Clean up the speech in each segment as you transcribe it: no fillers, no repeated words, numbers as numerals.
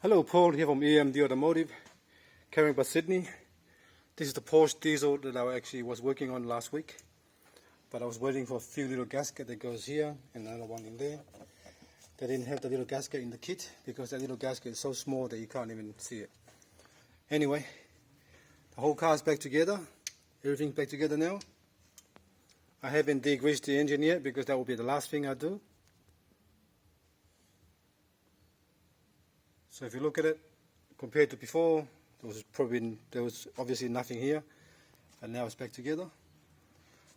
Hello, Paul here from EMD Automotive, carrying by Sydney. This is the Porsche Diesel that I actually was working on last week, but I was waiting for a few little gasket that goes here and another one in there. They didn't have the little gasket in the kit because that little gasket is so small that you can't even see it. Anyway, the whole car is back together. Everything's back together now. I haven't degreased the engine yet because that will be the last thing I do. So if you look at it, compared to before, there was obviously nothing here, and now it's back together.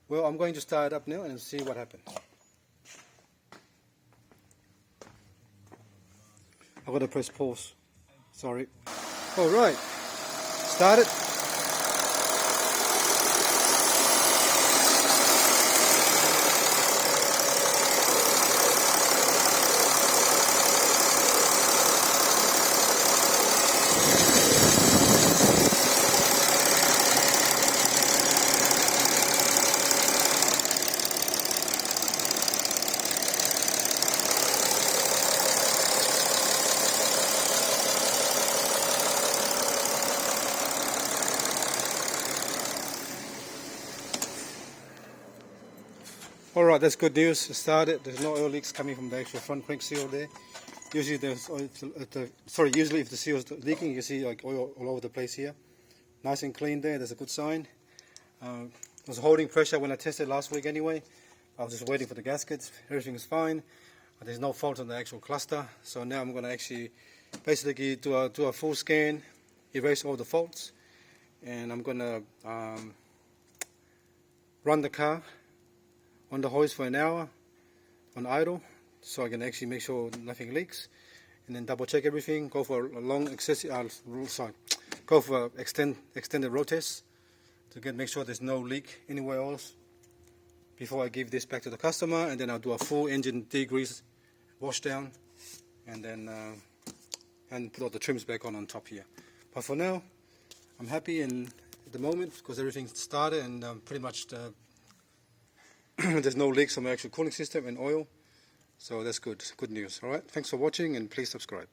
Well, I'm going to start it up now and see what happens. I've got to press pause. Sorry. All right, start it. Alright, that's good news. It started. There's no oil leaks coming from the actual front crank seal there. Usually there's oil, usually if the seal is leaking, you see like oil all over the place here. Nice and clean there. That's a good sign. It was holding pressure when I tested last week anyway. I was just waiting for the gaskets. Everything is fine. There's no fault on the actual cluster. So now I'm going to actually basically do a full scan, erase all the faults, and I'm going to run the car on the hoist for an hour on idle, so I can actually make sure nothing leaks, and then double check everything. Go for a long go for extended road test to make sure there's no leak anywhere else before I give this back to the customer, and then I'll do a full engine degrease, wash down, and then and put all the trims back on top here. But for now, I'm happy and at the moment because everything started and pretty much there's no leaks on the actual cooling system and oil, so that's good news. Alright, thanks for watching and please subscribe.